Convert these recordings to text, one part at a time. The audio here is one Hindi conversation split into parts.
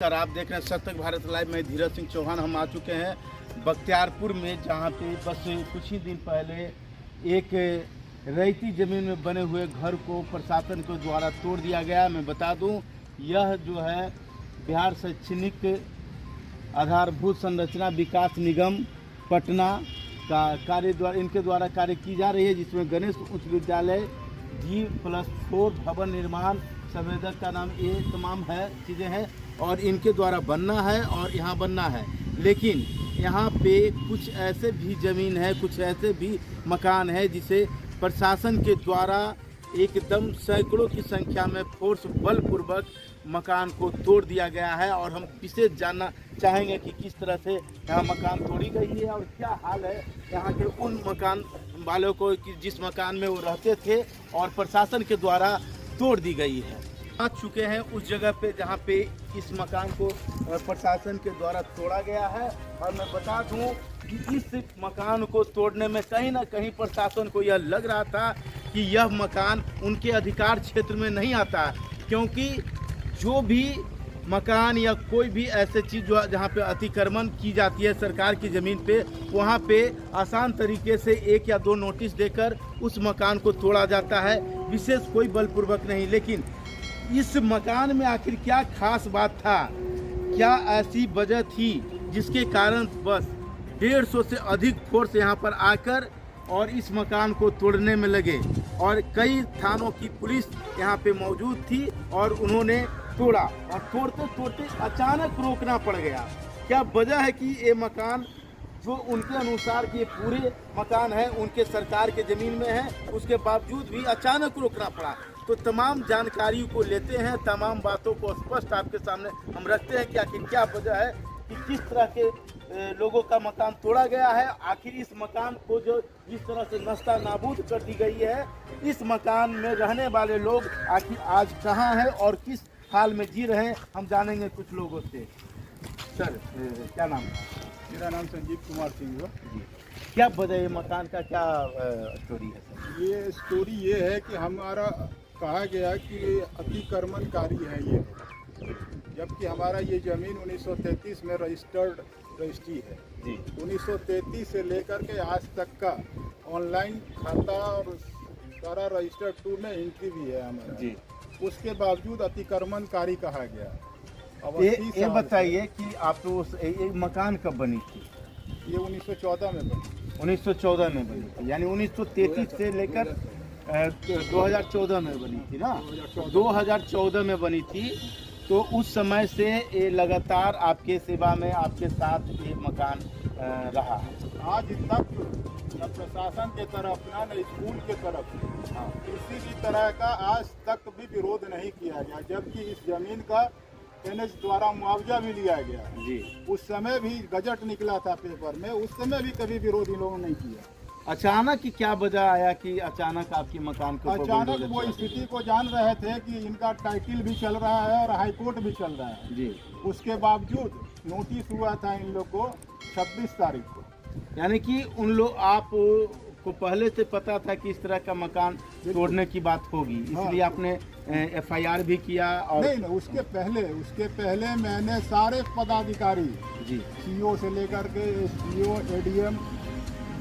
सर आप देख रहे हैं सच तक भारत लाइव में धीरज सिंह चौहान। हम आ चुके हैं बख्तियारपुर में, जहां पे बस कुछ ही दिन पहले एक रैयती ज़मीन में बने हुए घर को प्रशासन के द्वारा तोड़ दिया गया। मैं बता दूं, यह जो है बिहार शैक्षणिक आधारभूत संरचना विकास निगम पटना का इनके द्वारा कार्य की जा रही है, जिसमें गणेश उच्च विद्यालय G+4 भवन निर्माण संवेदक का नाम, ये तमाम है चीज़ें हैं और इनके द्वारा बनना है और यहाँ बनना है। लेकिन यहाँ पे कुछ ऐसे भी ज़मीन है, कुछ ऐसे भी मकान है जिसे प्रशासन के द्वारा एकदम सैकड़ों की संख्या में फोर्स बलपूर्वक मकान को तोड़ दिया गया है। और हम विशेष जानना चाहेंगे कि किस तरह से यहाँ मकान तोड़ी गई है और क्या हाल है यहाँ के उन मकान वालों को कि जिस मकान में वो रहते थे और प्रशासन के द्वारा तोड़ दी गई है। आ चुके हैं उस जगह पे जहाँ पे इस मकान को प्रशासन के द्वारा तोड़ा गया है। और मैं बता दूं कि इस मकान को तोड़ने में कहीं ना कहीं प्रशासन को यह लग रहा था कि यह मकान उनके अधिकार क्षेत्र में नहीं आता, क्योंकि जो भी मकान या कोई भी ऐसे चीज़ जो जहाँ पे अतिक्रमण की जाती है सरकार की ज़मीन पे, वहाँ पे आसान तरीके से 1 या 2 नोटिस देकर उस मकान को तोड़ा जाता है, विशेष कोई बलपूर्वक नहीं। लेकिन इस मकान में आखिर क्या खास बात था, क्या ऐसी वजह थी जिसके कारण बस 150 से अधिक फोर्स यहाँ पर आकर और इस मकान को तोड़ने में लगे और कई थानों की पुलिस यहाँ पे मौजूद थी और उन्होंने तोड़ा और तोड़ते तोड़ते अचानक रोकना पड़ गया। क्या वजह है कि ये मकान जो उनके अनुसार कि ये पूरे मकान है उनके सरकार के ज़मीन में है, उसके बावजूद भी अचानक रोकना पड़ा? तो तमाम जानकारी को लेते हैं, तमाम बातों को स्पष्ट आपके सामने हम रखते हैं कि आखिर क्या वजह है कि किस तरह के लोगों का मकान तोड़ा गया है। आखिर इस मकान को जो जिस तरह से नस्ता नाबूद कर दी गई है, इस मकान में रहने वाले लोग आखिर आज कहाँ हैं और किस हाल में जी रहे हैं, हम जानेंगे कुछ लोगों से। सर क्या नाम है? मेरा नाम संजीव कुमार सिंह है जी। क्या वजह है मकान का, क्या स्टोरी है सर? ये स्टोरी ये है कि हमारा कहा गया कि ये अतिक्रमणकारी है ये, जबकि हमारा ये ज़मीन 1933 में रजिस्ट्री है जी। 1933 से लेकर के आज तक का ऑनलाइन खाता और सारा रजिस्टर्ड टू में एंट्री भी है हमारा जी। उसके बावजूद अतिक्रमणकारी कहा गया। अब ये बताइए कि आप ये मकान कब बनी थी? ये 1914 में बनी। 1914 में बनी थी, यानी 1933 से लेकर 2014 में बनी थी ना? 2014 में बनी थी। तो उस समय से ये लगातार आपके सेवा में, आपके साथ ये मकान रहा। आज तक न प्रशासन के तरफ न स्कूल के तरफ किसी भी तरह का आज तक भी विरोध नहीं किया गया, जबकि इस जमीन का एनएच द्वारा मुआवजा भी लिया गया जी। उस समय भी गजट निकला था पेपर में, उस समय भी कभी विरोध इन लोगों ने नहीं किया। अचानक की क्या वजह आया कि अचानक आपकी मकान को? अचानक वो स्थिति को जान रहे थे कि इनका टाइटल भी चल रहा है और हाई कोर्ट भी चल रहा है जी। उसके बावजूद नोटिस हुआ था इन लोग को 26 तारीख को। यानी कि उन लोग आप को पहले से पता था कि इस तरह का मकान तोड़ने की बात होगी, इसलिए आपने FIR भी किया? और नहीं, उसके पहले मैंने सारे पदाधिकारी जी, CO से लेकर के SDO, ADM,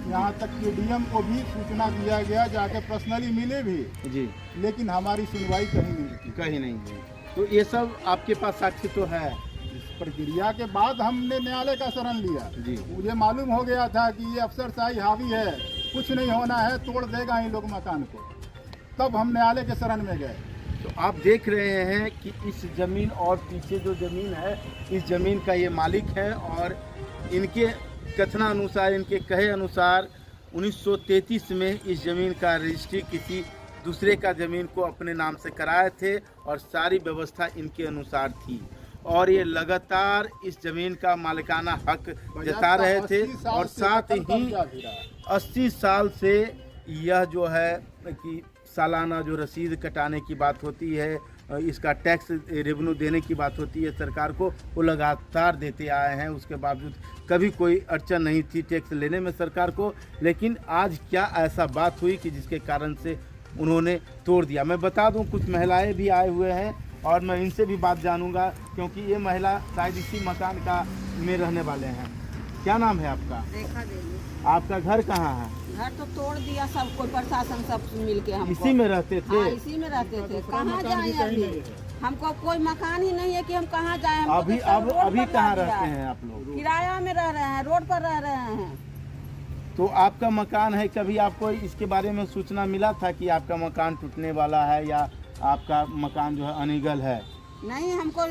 यहाँ तक कि DM को भी सूचना दिया गया, जाके पर्सनली मिले भी जी, लेकिन हमारी सुनवाई कहीं नहीं हुई। तो ये सब आपके पास साक्षी तो है? इस प्रक्रिया के बाद हमने न्यायालय का शरण लिया जी। मुझे मालूम हो गया था कि ये अफसरशाही हावी है, कुछ नहीं होना है, तोड़ देगा इन लोग मकान को, तब हम न्यायालय के शरण में गए। तो आप देख रहे हैं कि इस ज़मीन और पीछे जो ज़मीन है, इस ज़मीन का ये मालिक है और इनके कथनानुसार, इनके कहे अनुसार 1933 में इस ज़मीन का रजिस्ट्री किसी दूसरे का ज़मीन को अपने नाम से कराए थे और सारी व्यवस्था इनके अनुसार थी और ये लगातार इस ज़मीन का मालिकाना हक जता रहे थे। और साथ ही 80 साल से यह जो है कि सालाना जो रसीद कटाने की बात होती है, इसका टैक्स रेवेन्यू देने की बात होती है सरकार को, वो लगातार देते आए हैं। उसके बावजूद कभी कोई अड़चन नहीं थी टैक्स लेने में सरकार को। लेकिन आज क्या ऐसा बात हुई कि जिसके कारण से उन्होंने तोड़ दिया? मैं बता दूं, कुछ महिलाएं भी आए हुए हैं और मैं इनसे भी बात जानूंगा, क्योंकि ये महिला शायद इसी मकान का में रहने वाले हैं। क्या नाम है आपका? रेखा देवी। आपका घर कहाँ है? घर तो तोड़ दिया सब, कोई प्रशासन सब मिल के हमको। इसी में रहते थे? हाँ, इसी में रहते थे। कहाँ जाए अभी? हमको कोई मकान ही नहीं है कि हम कहाँ जाए। अभी अभी कहाँ रहते हैं आप लोग? किराया में रह रहे हैं, रोड पर रह रहे हैं। तो आपका मकान है, कभी आपको इसके बारे में सूचना मिला था कि आपका मकान टूटने वाला है या आपका मकान जो है अनलीगल है? नहीं, हमको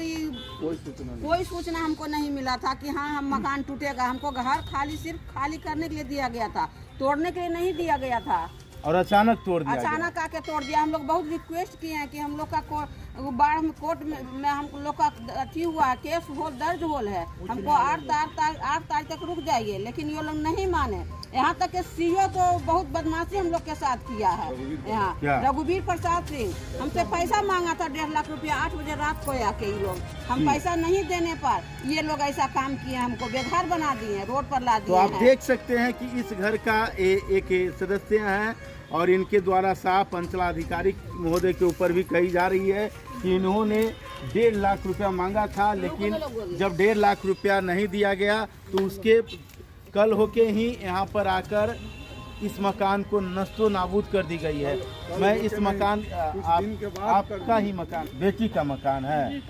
कोई सूचना हमको नहीं मिला था कि हाँ हम मकान टूटेगा। हमको घर सिर्फ खाली करने के लिए दिया गया था, तोड़ने के लिए नहीं दिया गया था। और अचानक तोड़ दिया? अचानक आके तोड़ दिया। हम लोग बहुत रिक्वेस्ट किए हैं कि हम लोग का बाढ़ में कोर्ट में हम लोग का अथी हुआ है, केस दर्ज होल है, हमको 8 तारीख तक रुक जाइए, लेकिन ये लोग नहीं माने। यहाँ तक के सीओ को बहुत बदमाशी हम लोग के साथ किया है। यहाँ रघुवीर प्रसाद सिंह हमसे पैसा मांगा था 1.5 लाख रुपया 8 बजे रात को आके। ये लोग हम पैसा नहीं देने पर ये लोग ऐसा काम किए, हमको बेघर बना दिए, रोड पर ला दिए। तो आप देख सकते हैं कि इस घर का एक सदस्य हैं और इनके द्वारा साफ अंचलाधिकारी महोदय के ऊपर भी कही जा रही है कि इन्होंने 1.5 लाख रुपया मांगा था, लेकिन जब 1.5 लाख रुपया नहीं दिया गया तो उसके कल होके ही यहाँ पर आकर इस मकान को नस्तो नाबूद कर दी गई है। मैं इस मकान आपका ही मकान, बेटी का मकान है,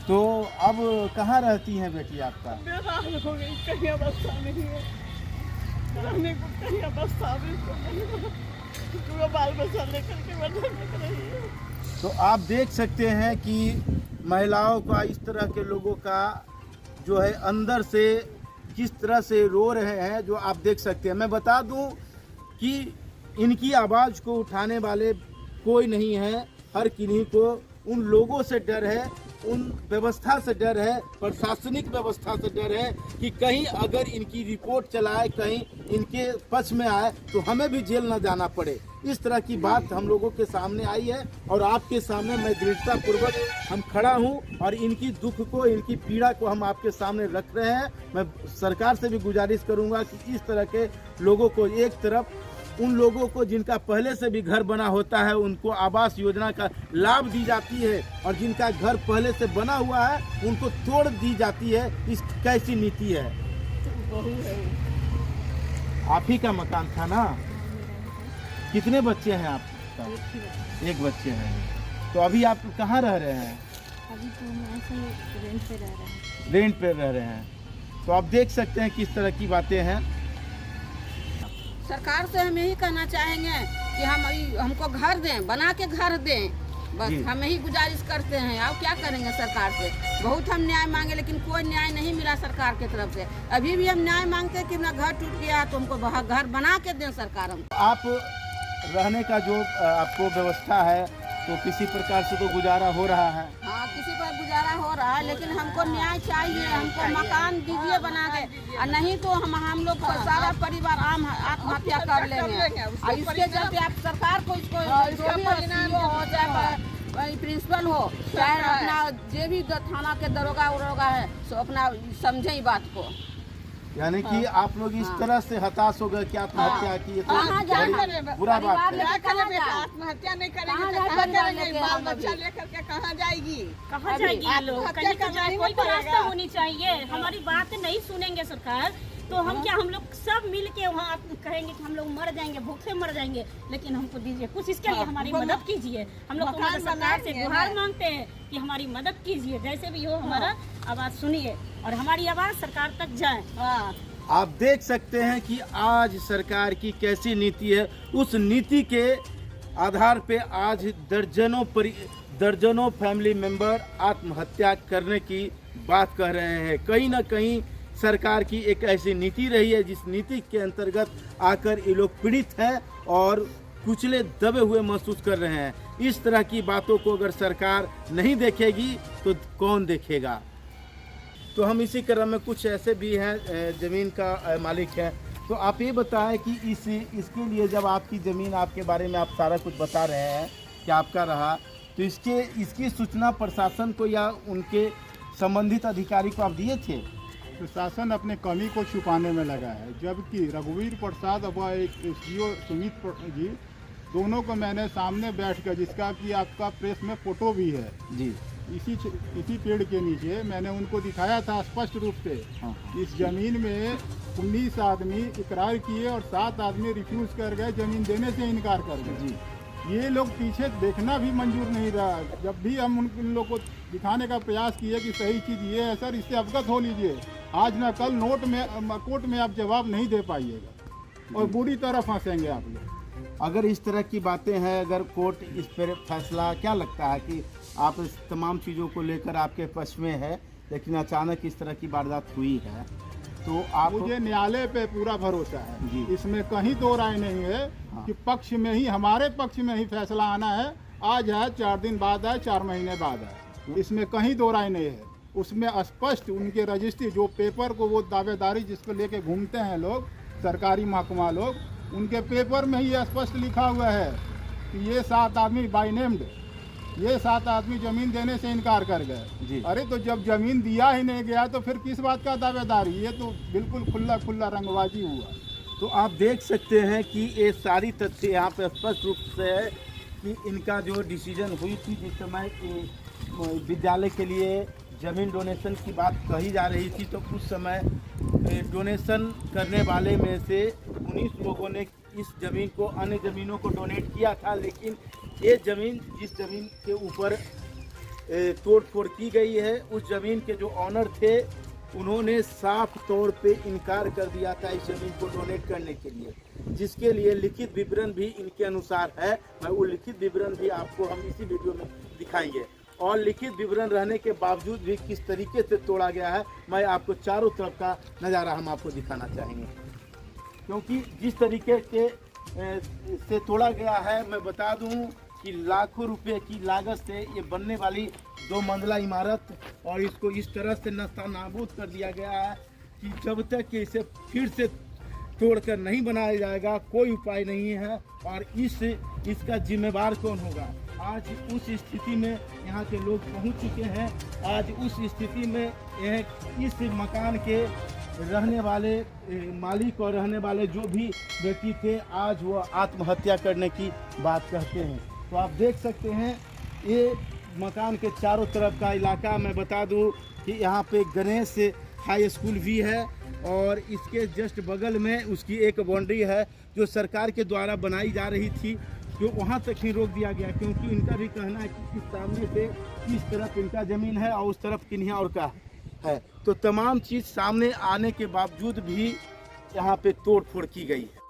तो अब कहाँ रहती हैं बेटी आपका? हो गई, कहीं अवस्था नहीं है, रहने को कहीं अवस्था नहीं, बाल बच्चा लेकर के। तो आप देख सकते हैं कि महिलाओं का, इस तरह के लोगों का जो है अंदर से किस तरह से रो रहे हैं, जो आप देख सकते हैं। मैं बता दूं कि इनकी आवाज़ को उठाने वाले कोई नहीं है, हर किन्हीं को उन लोगों से डर है, उन व्यवस्था से डर है, प्रशासनिक व्यवस्था से डर है कि कहीं अगर इनकी रिपोर्ट चलाए, कहीं इनके पक्ष में आए तो हमें भी जेल न जाना पड़े। इस तरह की बात हम लोगों के सामने आई है और आपके सामने मैं दृढ़ता पूर्वक हम खड़ा हूं और इनकी दुख को, इनकी पीड़ा को हम आपके सामने रख रहे हैं। मैं सरकार से भी गुजारिश करूंगा कि इस तरह के लोगों को, एक तरफ उन लोगों को जिनका पहले से भी घर बना होता है उनको आवास योजना का लाभ दी जाती है और जिनका घर पहले से बना हुआ है उनको तोड़ दी जाती है। इस कैसी नीति है? आप ही का मकान था ना? कितने बच्चे हैं आपका? एक बच्चे हैं। तो अभी आप कहाँ रह रहे हैं? अभी तो हम ऐसे रेंट पे रह रहे हैं। रेंट पे रह रहे हैं। तो आप देख सकते हैं किस तरह की बातें हैं। सरकार से हम यही कहना चाहेंगे कि हमको घर दें, बना के घर दें, बस हम यही गुजारिश करते हैं। अब क्या करेंगे सरकार से? बहुत हम न्याय मांगे लेकिन कोई न्याय नहीं मिला सरकार की तरफ से। अभी भी हम न्याय मांगते हैं कि अपना घर टूट गया तो हमको घर बना के दें सरकार। हम आप रहने का जो आपको व्यवस्था है तो किसी प्रकार से तो गुजारा हो रहा है? हाँ, किसी पर गुजारा हो रहा है, लेकिन हमको न्याय चाहिए। हमको मकान दीजिए बना के, और नहीं तो हम लोग सारा परिवार आत्महत्या कर लेंगे। और इसके चलते आप सरकार को इसको जो भी हो, चाहे प्रिंसिपल हो, चाहे अपना जो भी थाना के दरोगा उरोगा है, सो अपना समझे ही बात को। यानी कि आप लोग इस तरह से हताश हो गए कि आत्महत्या की, ये तो बड़ी बुरा बात है। आत्महत्या नहीं करेंगे, बाल बच्चा लेकर के कहाँ जाएगी? कहाँ जाएगी लोग? कहीं का जाए, कोई तो रास्ता होनी चाहिए। हमारी बात नहीं सुनेंगे सरकार तो हम क्या, हम लोग सब मिल के वहाँ कहेंगे कि हम लोग मर जाएंगे, भूखे मर जाएंगे, लेकिन हमको दीजिए कुछ, इसके लिए हमारी मदद कीजिए। हम लोग सरकार से गुहार मांगते हैं कि हमारी मदद कीजिए, जैसे भी हो हमारा आवाज़ सुनिए और हमारी आवाज़ सरकार तक जाए। आप देख सकते हैं कि आज सरकार की कैसी नीति है। उस नीति के आधार पे आज दर्जनों फैमिली मेंबर आत्महत्या करने की बात कह रहे हैं। कहीं ना कहीं सरकार की एक ऐसी नीति रही है जिस नीति के अंतर्गत आकर ये लोग पीड़ित हैं और कुचले दबे हुए महसूस कर रहे हैं। इस तरह की बातों को अगर सरकार नहीं देखेगी तो कौन देखेगा? तो हम इसी क्रम में कुछ ऐसे भी हैं ज़मीन का मालिक है, तो आप ये बताएं कि इसके लिए जब आपकी ज़मीन, आपके बारे में आप सारा कुछ बता रहे हैं कि आपका रहा, तो इसकी सूचना प्रशासन को या उनके संबंधित अधिकारी को आप दिए थे? प्रशासन अपने कमी को छुपाने में लगा है, जबकि रघुवीर प्रसाद व एक एसडीओ सुमित जी दोनों को मैंने सामने बैठकर, जिसका कि आपका प्रेस में फोटो भी है, जी इसी पेड़ के नीचे मैंने उनको दिखाया था स्पष्ट रूप से। हाँ। इस जमीन में 19 आदमी इकरार किए और 7 आदमी रिफ्यूज कर गए, जमीन देने से इनकार कर गए। जी ये लोग पीछे देखना भी मंजूर नहीं रहा। जब भी हम उन लोग को दिखाने का प्रयास किए कि सही चीज़ ये है सर, इससे अवगत हो लीजिए, आज ना कल कोर्ट में आप जवाब नहीं दे पाइएगा और बुरी तरह फंसेंगे आप लोग। अगर इस तरह की बातें हैं, अगर कोर्ट इस पर फैसला, क्या लगता है कि आप इस तमाम चीज़ों को लेकर आपके पक्ष में है, लेकिन अचानक इस तरह की वारदात हुई है, तो आप मुझे न्यायालय पे पूरा भरोसा जी। है, इसमें कहीं दो राय नहीं है। हाँ। कि पक्ष में ही, हमारे पक्ष में ही फैसला आना है। आज है, 4 दिन बाद है, 4 महीने बाद है, इसमें कहीं दो राय नहीं है। उसमें स्पष्ट उनके रजिस्ट्री, जो पेपर को वो दावेदारी जिसको लेके घूमते हैं लोग, सरकारी महकमा लोग, उनके पेपर में ही स्पष्ट लिखा हुआ है कि ये 7 आदमी बाय नेम्ड, ये 7 आदमी जमीन देने से इनकार कर जी। गए। अरे तो जब जमीन दिया ही नहीं गया तो फिर किस बात का दावेदारी? ये तो बिल्कुल खुला रंगबाजी हुआ। तो आप देख सकते हैं कि ये सारी तथ्य यहाँ पे स्पष्ट रूप से है कि इनका जो डिसीजन हुई थी, जिस समय विद्यालय के लिए ज़मीन डोनेशन की बात कही जा रही थी, तो उस समय डोनेशन करने वाले में से 19 लोगों ने इस ज़मीन को अन्य ज़मीनों को डोनेट किया था, लेकिन ये ज़मीन, जिस ज़मीन के ऊपर तोड़ फोड़ की गई है, उस ज़मीन के जो ऑनर थे उन्होंने साफ तौर पे इनकार कर दिया था इस ज़मीन को डोनेट करने के लिए, जिसके लिए लिखित विवरण भी इनके अनुसार है। मैं वो लिखित विवरण भी आपको हम इसी वीडियो में दिखाएंगे, और लिखित विवरण रहने के बावजूद भी किस तरीके से तोड़ा गया है, मैं आपको चारों तरफ का नज़ारा हम आपको दिखाना चाहेंगे। क्योंकि जिस तरीके के से तोड़ा गया है, मैं बता दूं कि लाखों रुपए की लागत से ये बनने वाली 2 मंजिला इमारत, और इसको इस तरह से नस्तानाबूद कर दिया गया है कि जब तक कि इसे फिर से तोड़कर नहीं बनाया जाएगा, कोई उपाय नहीं है। और इसका जिम्मेवार कौन होगा? आज उस स्थिति में यहाँ के लोग पहुँच चुके हैं। आज उस स्थिति में इस मकान के रहने वाले मालिक और रहने वाले जो भी व्यक्ति थे, आज वो आत्महत्या करने की बात कहते हैं। तो आप देख सकते हैं ये मकान के चारों तरफ का इलाका। मैं बता दूं कि यहाँ पे गणेश हाई स्कूल भी है, और इसके जस्ट बगल में उसकी एक बाउंड्री है जो सरकार के द्वारा बनाई जा रही थी, जो वहाँ तक ही रोक दिया गया, क्योंकि इनका भी कहना है कि इस सामने से इस तरफ इनका ज़मीन है और उस तरफ किन्हीं और का है। तो तमाम चीज़ सामने आने के बावजूद भी यहाँ पे तोड़ फोड़ की गई है।